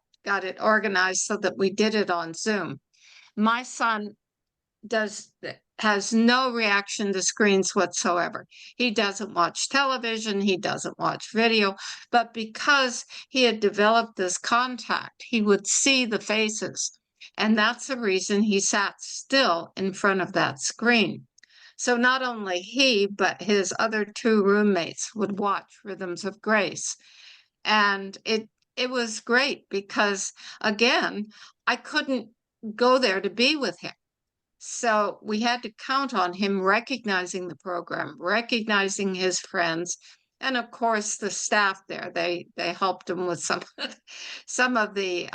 S2: it organized so that we did it on Zoom. My son has no reaction to screens whatsoever. He doesn't watch television, he doesn't watch video, but because he had developed this contact, he would see the faces. And that's the reason he sat still in front of that screen. So not only he, but his other two roommates would watch Rhythms of Grace. And it was great, because again, I couldn't go there to be with him. So we had to count on him recognizing the program, recognizing his friends, and of course the staff there. They helped him with some of the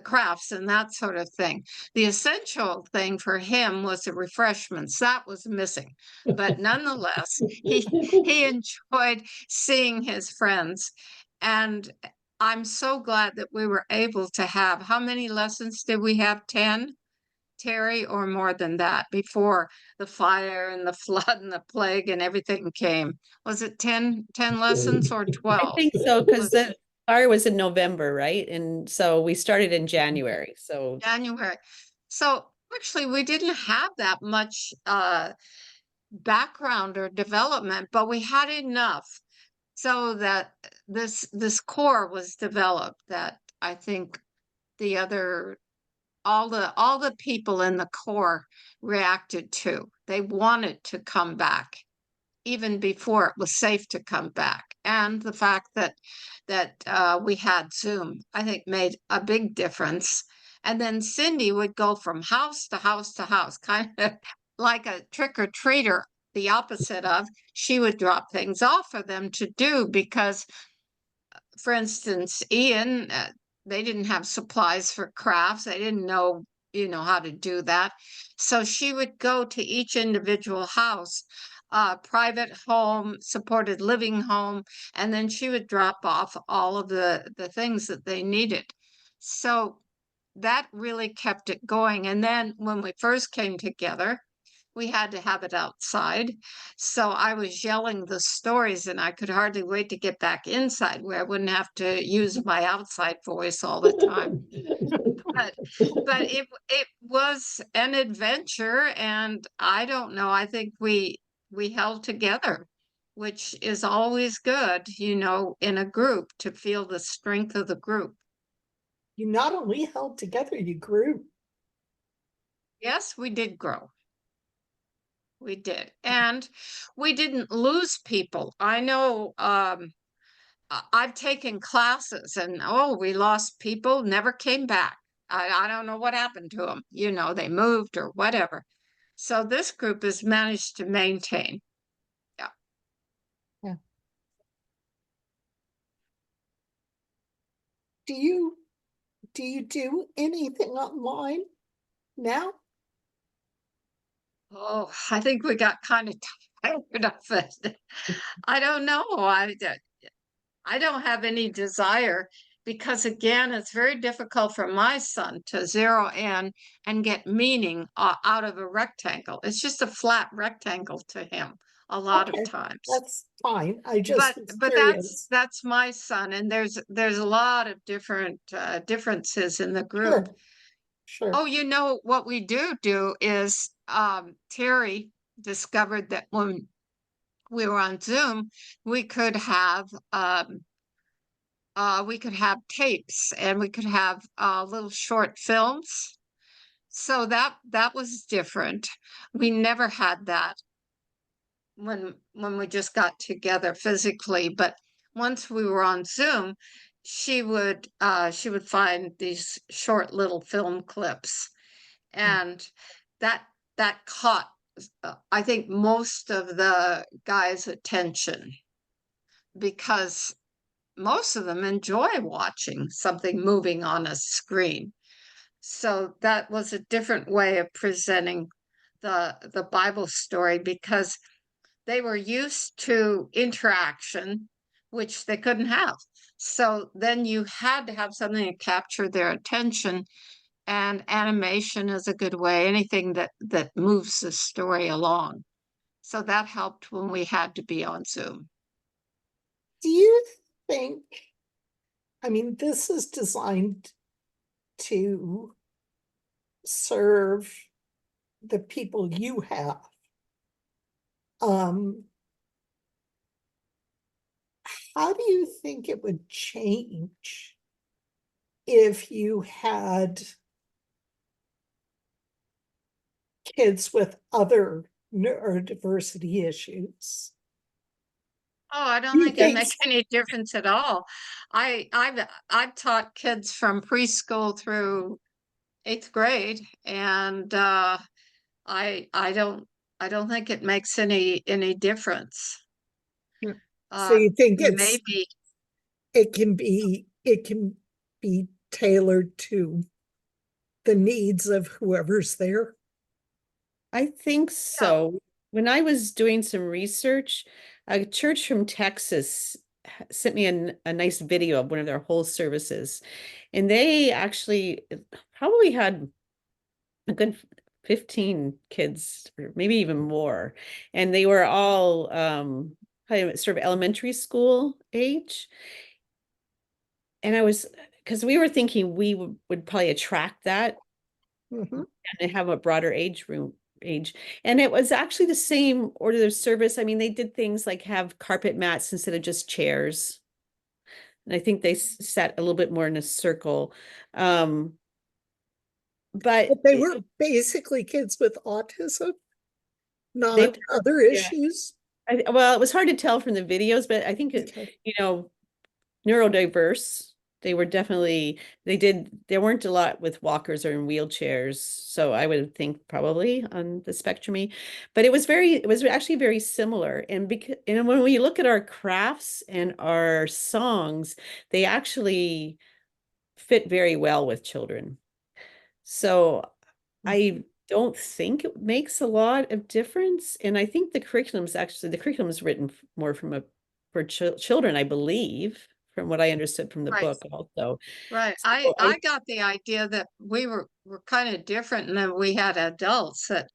S2: crafts and that sort of thing. The essential thing for him was the refreshments. That was missing, but nonetheless, he enjoyed seeing his friends. And I'm so glad that we were able to have, how many lessons did we have? 10? Teri, or more than that, before the fire and the flood and the plague and everything came? Was it 10 lessons or 12?
S1: I think so, because the fire was in November, right? And so we started in January. So
S2: January. So actually, we didn't have that much background or development, but we had enough so that this core was developed that I think the other, all the people in the core reacted to. They wanted to come back even before it was safe to come back. And the fact that we had Zoom, I think, made a big difference. And then Cindy would go from house to house to house, kind of like a trick-or-treater, the opposite of. She would drop things off for them to do because, for instance, Ian, they didn't have supplies for crafts. They didn't know, how to do that. So she would go to each individual house, private home, supported living home, and then she would drop off all of the things that they needed. So that really kept it going. And then when we first came together, we had to have it outside. So I was yelling the stories and I could hardly wait to get back inside where I wouldn't have to use my outside voice all the time. But it was an adventure, and I don't know, I think we held together, which is always good, in a group, to feel the strength of the group.
S5: You not only held together, you grew.
S2: Yes, we did grow. We did. And we didn't lose people. I know I've taken classes and, we lost people, never came back. I don't know what happened to them. They moved or whatever. So this group has managed to maintain. Yeah.
S5: Yeah. Do you do anything online now?
S2: Oh, I think we got kind of tired of it. I don't know. I don't have any desire because, again, it's very difficult for my son to zero in and get meaning out of a rectangle. It's just a flat rectangle to him a lot
S5: Okay,
S2: of times.
S5: That's fine. I just was
S2: But
S5: curious.
S2: that's my son, and there's a lot of different differences in the
S5: Sure.
S2: group.
S5: Sure.
S2: Oh, what we do is Teri discovered that when we were on Zoom, we could have tapes, and we could have little short films. So that was different. We never had that when we just got together physically, but once we were on Zoom, she would find these short little film clips, and that caught I think most of the guys' attention, because most of them enjoy watching something moving on a screen. So that was a different way of presenting the Bible story, because they were used to interaction, which they couldn't have. So then you had to have something to capture their attention, and animation is a good way, anything that moves the story along. So that helped when we had to be on Zoom.
S5: Do you think, this is designed to serve the people you have. How do you think it would change if you had kids with other neurodiversity issues?
S2: Oh, I don't
S5: You
S2: think it
S5: think
S2: makes any difference at all. I've taught kids from preschool through 8th grade, and I don't think it makes any difference.
S5: So you think
S2: Maybe
S5: it can be tailored to the needs of whoever's there?
S1: I think so. When I was doing some research, a church from Texas sent me a nice video of one of their whole services. And they actually probably had a good 15 kids, or maybe even more. And they were all probably sort of elementary school age. And because we were thinking we would probably attract that and have a broader age. And it was actually the same order of service. They did things like have carpet mats instead of just chairs. And I think they sat a little bit more in a circle. But
S5: But they were basically kids with autism, not
S1: were,
S5: other
S1: yeah.
S5: issues.
S1: Well, it was hard to tell from the videos, but I think
S5: Okay.
S1: you know, neurodiverse. They were definitely, there weren't a lot with walkers or in wheelchairs. So I would think probably on the spectrum-y, but it was actually very similar. And when we look at our crafts and our songs, they actually fit very well with children. So I don't think it makes a lot of difference. And I think the curriculum is written more for children, I believe, from what I understood from the
S2: Right.
S1: book also.
S2: Right.
S1: So
S2: I got the idea that we were kind of different and then we had adults that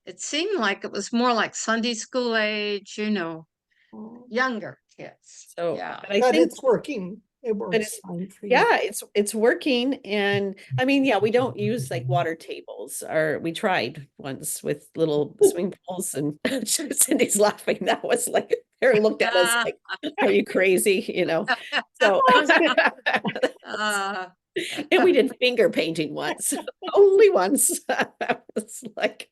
S2: it seemed like it was more like Sunday school age, younger kids.
S1: So,
S2: Yeah.
S1: but I
S5: But
S1: think
S5: it's working. It works
S1: it's-
S5: fine for you.
S1: yeah, it's working. And I mean, yeah, we don't use like water tables, or we tried once with little swimming pools, and Cindy's laughing. That was like, they looked at us like, are you crazy? So
S2: Uh,
S1: and we did finger painting once, only once. It's like,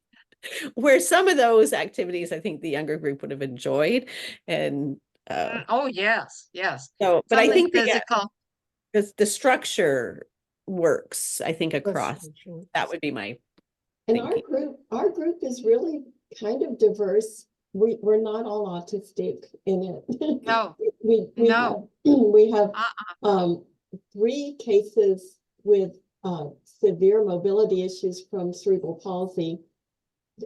S1: where some of those activities I think the younger group would have enjoyed. And
S2: oh yes, yes.
S1: so, but I
S2: Something
S1: think
S2: physical.
S1: the structure works, I think,
S5: That's
S1: across.
S5: for sure.
S1: That would be my
S3: And
S1: thinking.
S3: our group is really kind of diverse. We're not all autistic in it.
S2: No.
S3: We
S2: No.
S3: we have
S2: Uh-uh.
S3: 3 cases with severe mobility issues from cerebral palsy.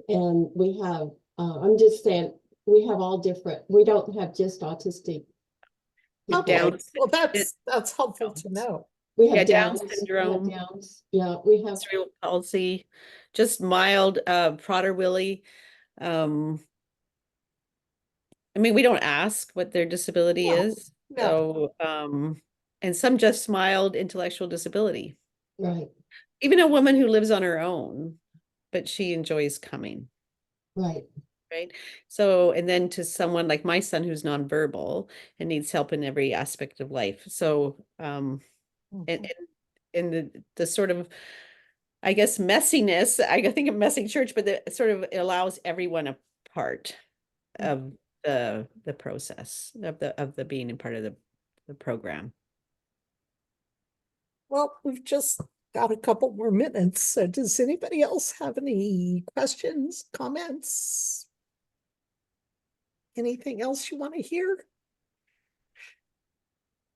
S3: And we have, I'm just saying, we have all different, we don't have just autistic people.
S5: Okay,
S1: Down-
S5: well, that's helpful to know.
S3: We have
S1: Yeah, Down
S3: Downs,
S1: syndrome.
S3: we have Downs, yeah, we have,
S1: Cerebral palsy, just mild Prader-Willi. I mean, we don't ask what their disability
S5: No,
S1: is.
S5: no.
S1: So, and some just mild intellectual disability.
S3: right,
S1: Even a woman who lives on her own, but she enjoys coming.
S3: right.
S1: Right. So, and then to someone like my son who's nonverbal and needs help in every aspect of life. So, and the sort of, I guess, messiness, I think of messy church, but it sort of allows everyone a part of the process of the being a part of the program.
S5: Well, we've just got a couple more minutes. So does anybody else have any questions, comments? Anything else you want to hear?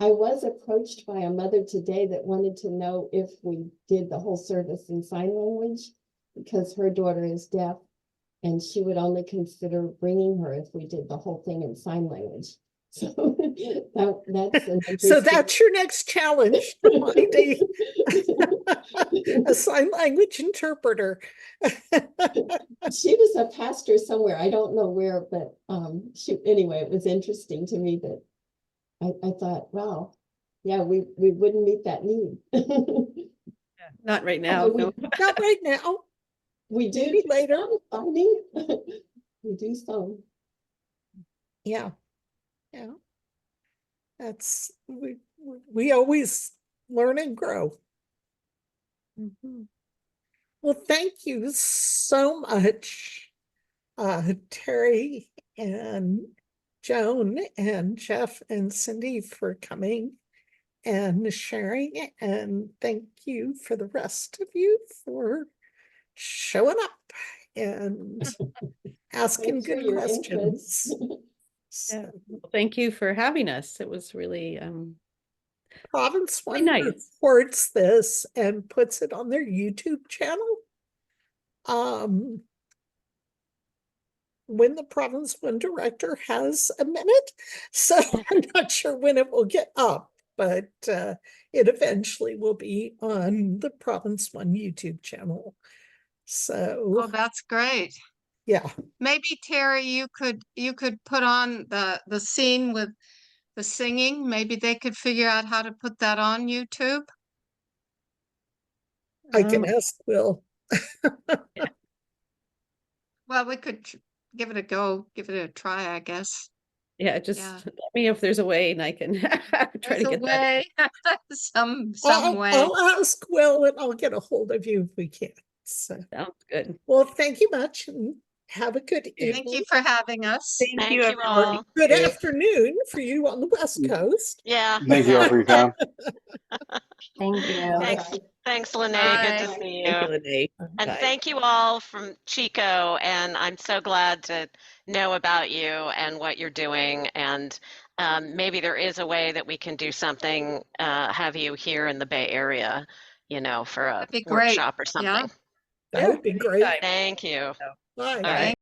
S3: I was approached by a mother today that wanted to know if we did the whole service in sign language because her daughter is deaf and she would only consider bringing her if we did the whole thing in sign language. So that's an
S5: So
S3: interesting-
S5: that's your next challenge, to find a sign language interpreter.
S3: She was a pastor somewhere, I don't know where, but anyway, it was interesting to me that I thought, wow, yeah, we wouldn't meet that need.
S1: Not right now.
S3: Although
S1: No.
S5: Not right now.
S3: we do
S5: Maybe later.
S3: some finding. We do some.
S5: Yeah. Yeah. That's we always learn and grow. Well, thank you so much, Teri and Joan and Jeff and Cindy for coming and sharing. And thank you for the rest of you for showing up and asking
S3: Thanks for
S5: good
S3: your
S5: questions.
S3: interest.
S1: Yeah. Well, thank you for having us. It was really
S5: Province
S1: really
S5: One
S1: nice.
S5: reports this and puts it on their YouTube channel. When the Province One director has a minute, so I'm not sure when it will get up, but it eventually will be on the Province One YouTube channel. So
S2: Oh, that's great.
S5: yeah,
S2: Maybe Terry, you could put on the scene with the singing. Maybe they could figure out how to put that on YouTube.
S5: I can ask Will.
S2: Well, we could give it a go, give it a try, I guess.
S1: Yeah, just
S2: Yeah.
S1: let me know if there's a way and I can try
S2: There's
S1: to
S2: a
S1: get that.
S2: way, some
S5: I'll,
S2: way.
S5: I'll ask Will and I'll get a hold of you if we can. So,
S1: Sounds good.
S5: well, thank you much and have a good
S2: Thank
S5: evening.
S2: you for having us.
S9: Thank you, everyone.
S6: all.
S5: Good
S4: Yeah.
S5: afternoon for you on the West Coast.
S6: Yeah.
S8: Thank you all for your time.
S7: Thank you.
S6: Thanks, Lene.
S2: Bye.
S6: Good to see you.
S1: Thank you, Lene.
S6: And
S1: Bye.
S6: thank you all from Chico. And I'm so glad to know about you and what you're doing. And maybe there is a way that we can do something, have you here in the Bay Area, you know, for a
S2: That'd be great.
S6: workshop or
S2: Yeah.
S6: something.
S5: That would be great.
S1: anytime.
S6: Thank you.
S5: Bye.
S6: All right.